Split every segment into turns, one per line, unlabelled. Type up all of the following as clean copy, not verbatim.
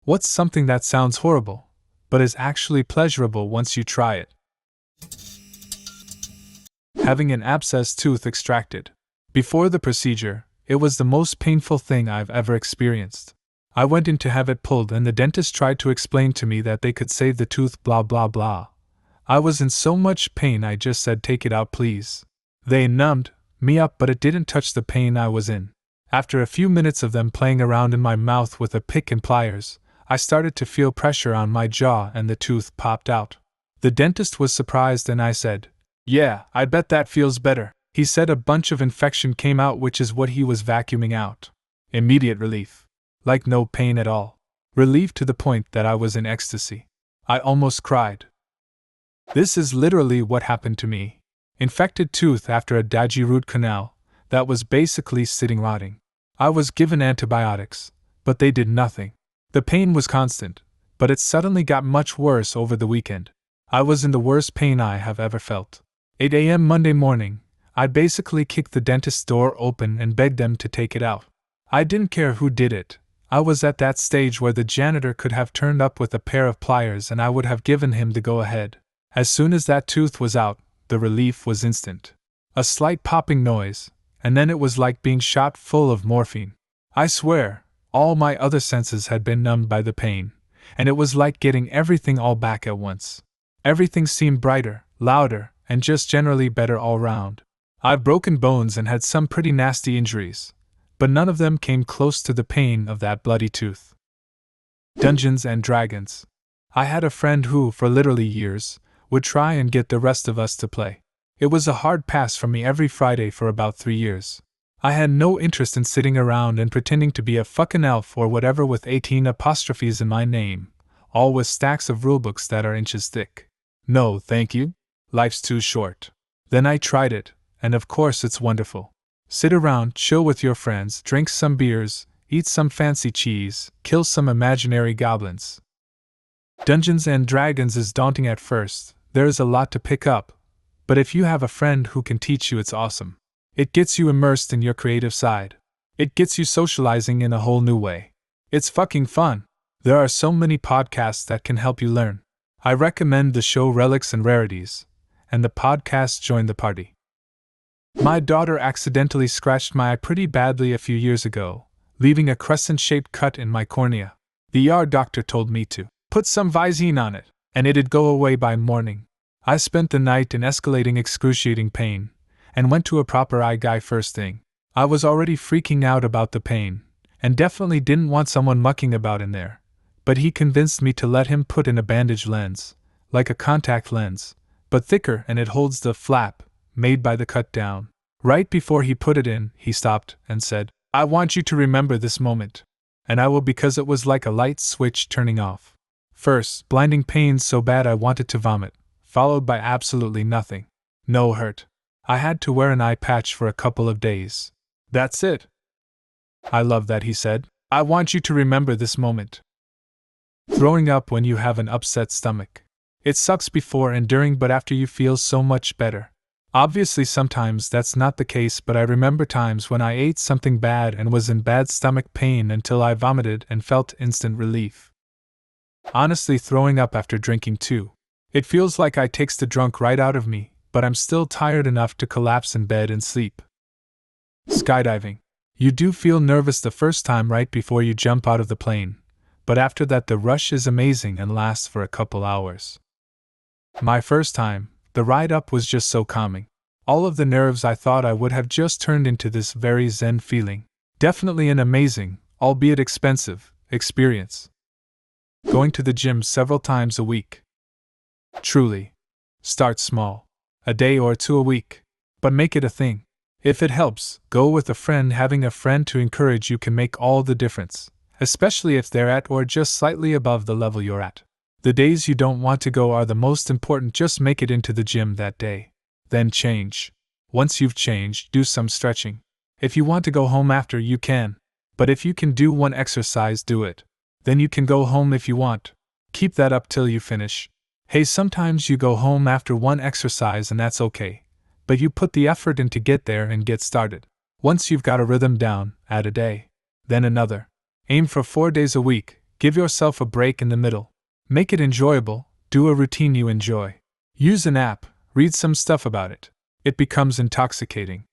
What's something that sounds horrible, but is actually pleasurable once you try it? Having an abscessed tooth extracted. Before the procedure, it was the most painful thing I've ever experienced. I went in to have it pulled and the dentist tried to explain to me that they could save the tooth blah blah blah. I was in so much pain I just said take it out please. They numbed me up but it didn't touch the pain I was in. After a few minutes of them playing around in my mouth with a pick and pliers, I started to feel pressure on my jaw and the tooth popped out. The dentist was surprised and I said, "Yeah, I bet that feels better." He said a bunch of infection came out, which is what he was vacuuming out. Immediate relief. Like no pain at all. Relief to the point that I was in ecstasy. I almost cried. This is literally what happened to me. Infected tooth after a dodgy root canal that was basically sitting rotting. I was given antibiotics, but they did nothing. The pain was constant, but it suddenly got much worse over the weekend. I was in the worst pain I have ever felt. 8 a.m. Monday morning, I basically kicked the dentist's door open and begged them to take it out. I didn't care who did it. I was at that stage where the janitor could have turned up with a pair of pliers and I would have given him the go-ahead. As soon as that tooth was out, the relief was instant. A slight popping noise, and then it was like being shot full of morphine. I swear, all my other senses had been numbed by the pain, and it was like getting everything all back at once. Everything seemed brighter, louder, and just generally better all round. I've broken bones and had some pretty nasty injuries, but none of them came close to the pain of that bloody tooth. Dungeons and Dragons. I had a friend who, for literally years, would try and get the rest of us to play. It was a hard pass for me every Friday for about 3 years. I had no interest in sitting around and pretending to be a fucking elf or whatever with 18 apostrophes in my name, all with stacks of rulebooks that are inches thick. No, thank you. Life's too short. Then I tried it, and of course it's wonderful. Sit around, chill with your friends, drink some beers, eat some fancy cheese, kill some imaginary goblins. Dungeons and Dragons is daunting at first, there is a lot to pick up, but if you have a friend who can teach you it's awesome. It gets you immersed in your creative side. It gets you socializing in a whole new way. It's fucking fun. There are so many podcasts that can help you learn. I recommend the show Relics and Rarities, and the podcast Join the Party. My daughter accidentally scratched my eye pretty badly a few years ago, leaving a crescent-shaped cut in my cornea. The ER doctor told me to put some Visine on it, and it'd go away by morning. I spent the night in escalating excruciating pain, and went to a proper eye guy first thing. I was already freaking out about the pain, and definitely didn't want someone mucking about in there, but he convinced me to let him put in a bandage lens, like a contact lens, but thicker, and it holds the flap made by the cut down. Right before he put it in, he stopped and said, "I want you to remember this moment." And I will, because it was like a light switch turning off. First, blinding pain so bad I wanted to vomit, followed by absolutely nothing. No hurt. I had to wear an eye patch for a couple of days. That's it. I love that he said, "I want you to remember this moment." Throwing up when you have an upset stomach. It sucks before and during, but after you feel so much better. Obviously sometimes that's not the case, but I remember times when I ate something bad and was in bad stomach pain until I vomited and felt instant relief. Honestly, throwing up after drinking too. It feels like it takes the drunk right out of me, but I'm still tired enough to collapse in bed and sleep. Skydiving. You do feel nervous the first time right before you jump out of the plane, but after that the rush is amazing and lasts for a couple hours. My first time, the ride up was just so calming. All of the nerves I thought I would have just turned into this very zen feeling. Definitely an amazing, albeit expensive, experience. Going to the gym several times a week. Truly. Start small. A day or two a week. But make it a thing. If it helps, go with a friend. Having a friend to encourage you can make all the difference, especially if they're at or just slightly above the level you're at. The days you don't want to go are the most important. Just make it into the gym that day. Then change. Once you've changed, do some stretching. If you want to go home after, you can. But if you can do one exercise, do it. Then you can go home if you want. Keep that up till you finish. Hey, sometimes you go home after one exercise and that's okay. But you put the effort in to get there and get started. Once you've got a rhythm down, add a day. Then another. Aim for 4 days a week. Give yourself a break in the middle. Make it enjoyable, do a routine you enjoy. Use an app, read some stuff about it. It becomes intoxicating.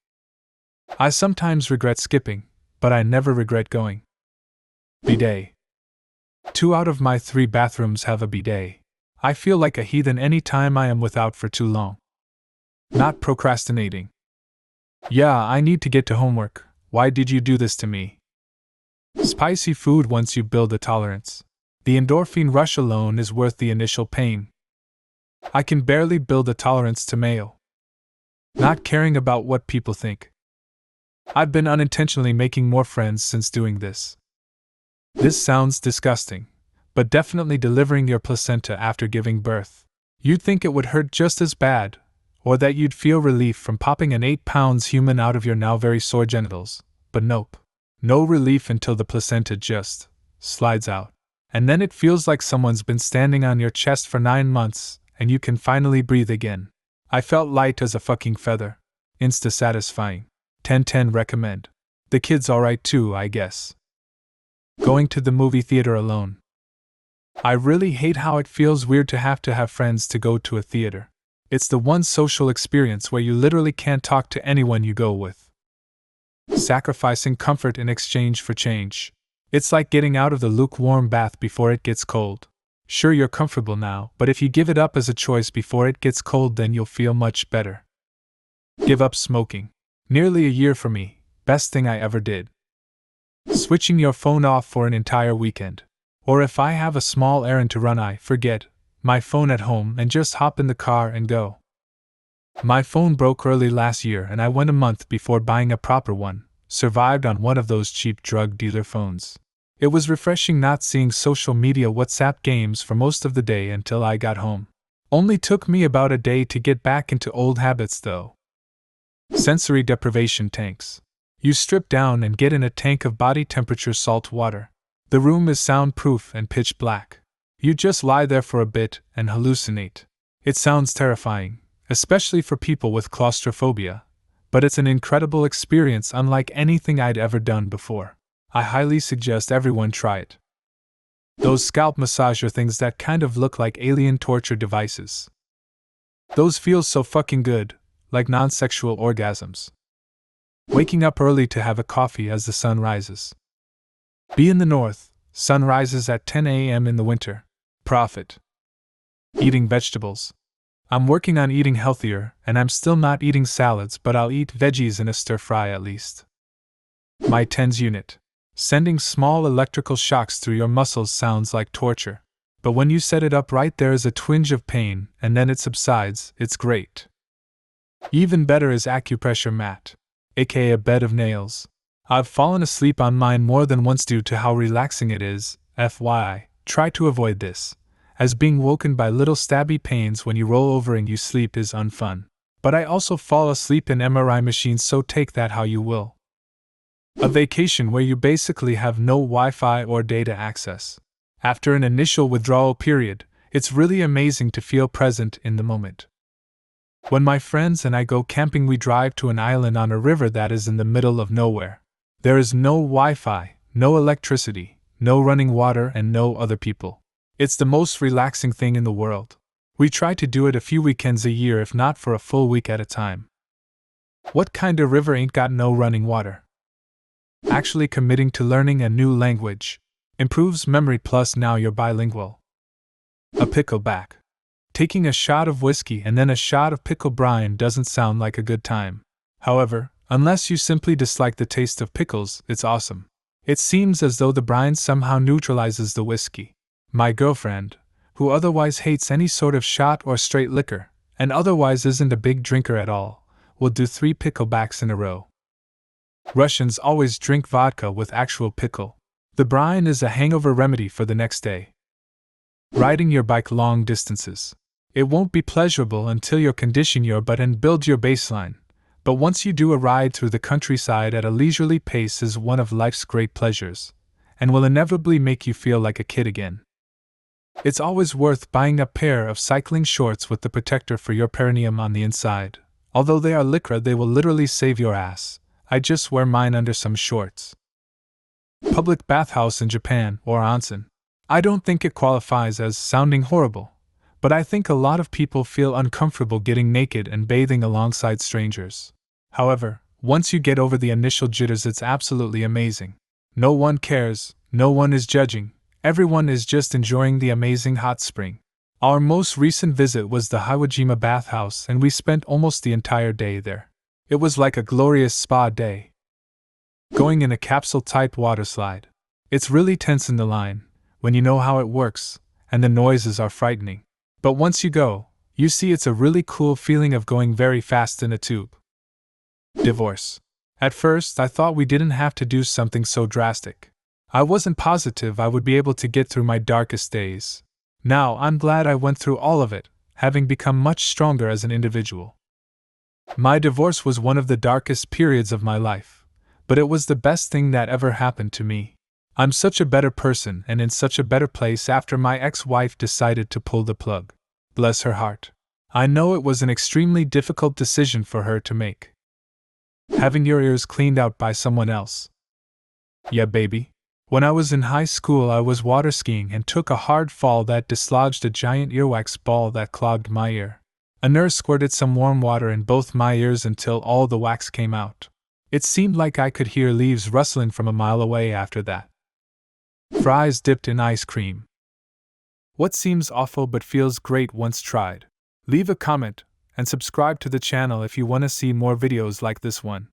I sometimes regret skipping, but I never regret going. Bidet. 2 out of my 3 bathrooms have a bidet. I feel like a heathen any time I am without for too long. Not procrastinating. Yeah, I need to get to homework. Why did you do this to me? Spicy food once you build a tolerance. The endorphin rush alone is worth the initial pain. I can barely build a tolerance to mayo. Not caring about what people think. I've been unintentionally making more friends since doing this. This sounds disgusting, but definitely delivering your placenta after giving birth. You'd think it would hurt just as bad, or that you'd feel relief from popping an 8 pounds human out of your now very sore genitals, but nope. No relief until the placenta just slides out. And then it feels like someone's been standing on your chest for 9 months, and you can finally breathe again. I felt light as a fucking feather. Insta-satisfying. 10/10 recommend. The kid's alright too, I guess. Going to the movie theater alone. I really hate how it feels weird to have friends to go to a theater. It's the one social experience where you literally can't talk to anyone you go with. Sacrificing comfort in exchange for change. It's like getting out of the lukewarm bath before it gets cold. Sure, you're comfortable now, but if you give it up as a choice before it gets cold, then you'll feel much better. Give up smoking. Nearly a year for me. Best thing I ever did. Switching your phone off for an entire weekend. Or if I have a small errand to run, I forget my phone at home and just hop in the car and go. My phone broke early last year and I went a month before buying a proper one. Survived on one of those cheap drug dealer phones. It was refreshing not seeing social media WhatsApp games for most of the day until I got home. Only took me about a day to get back into old habits though. Sensory deprivation tanks. You strip down and get in a tank of body temperature salt water. The room is soundproof and pitch black. You just lie there for a bit and hallucinate. It sounds terrifying, especially for people with claustrophobia, but it's an incredible experience unlike anything I'd ever done before. I highly suggest everyone try it. Those scalp massager things that kind of look like alien torture devices. Those feel so fucking good, like non-sexual orgasms. Waking up early to have a coffee as the sun rises. Be in the north, sun rises at 10 a.m. in the winter. Profit. Eating vegetables. I'm working on eating healthier, and I'm still not eating salads, but I'll eat veggies in a stir-fry at least. My TENS unit. Sending small electrical shocks through your muscles sounds like torture. But when you set it up right, there is a twinge of pain, and then it subsides. It's great. Even better is acupressure mat, aka a bed of nails. I've fallen asleep on mine more than once due to how relaxing it is. FYI, try to avoid this, as being woken by little stabby pains when you roll over and you sleep is unfun. But I also fall asleep in MRI machines, so take that how you will. A vacation where you basically have no Wi-Fi or data access. After an initial withdrawal period, it's really amazing to feel present in the moment. When my friends and I go camping, we drive to an island on a river that is in the middle of nowhere. There is no Wi-Fi, no electricity, no running water, and no other people. It's the most relaxing thing in the world. We try to do it a few weekends a year, if not for a full week at a time. What kind of river ain't got no running water? Actually committing to learning a new language. Improves memory, plus now you're bilingual. A pickleback. Taking a shot of whiskey and then a shot of pickle brine doesn't sound like a good time. However, unless you simply dislike the taste of pickles, it's awesome. It seems as though the brine somehow neutralizes the whiskey. My girlfriend, who otherwise hates any sort of shot or straight liquor, and otherwise isn't a big drinker at all, will do 3 picklebacks in a row. Russians always drink vodka with actual pickle. The brine is a hangover remedy for the next day. Riding your bike long distances. It won't be pleasurable until you condition your butt and build your baseline, but once you do, a ride through the countryside at a leisurely pace is one of life's great pleasures, and will inevitably make you feel like a kid again. It's always worth buying a pair of cycling shorts with the protector for your perineum on the inside. Although they are lycra, they will literally save your ass. I just wear mine under some shorts. Public bathhouse in Japan, or onsen. I don't think it qualifies as sounding horrible, but I think a lot of people feel uncomfortable getting naked and bathing alongside strangers. However, once you get over the initial jitters, it's absolutely amazing. No one cares, no one is judging, everyone is just enjoying the amazing hot spring. Our most recent visit was the Hiwajima bathhouse, and we spent almost the entire day there. It was like a glorious spa day. Going in a capsule-type water slide. It's really tense in the line, when you know how it works, and the noises are frightening. But once you go, you see it's a really cool feeling of going very fast in a tube. Divorce. At first, I thought we didn't have to do something so drastic. I wasn't positive I would be able to get through my darkest days. Now, I'm glad I went through all of it, having become much stronger as an individual. My divorce was one of the darkest periods of my life, but it was the best thing that ever happened to me. I'm such a better person and in such a better place after my ex-wife decided to pull the plug. Bless her heart. I know it was an extremely difficult decision for her to make. Having your ears cleaned out by someone else. Yeah, baby. When I was in high school, I was water skiing and took a hard fall that dislodged a giant earwax ball that clogged my ear. A nurse squirted some warm water in both my ears until all the wax came out. It seemed like I could hear leaves rustling from a mile away after that. Fries dipped in ice cream. What seems awful but feels great once tried? Leave a comment and subscribe to the channel if you want to see more videos like this one.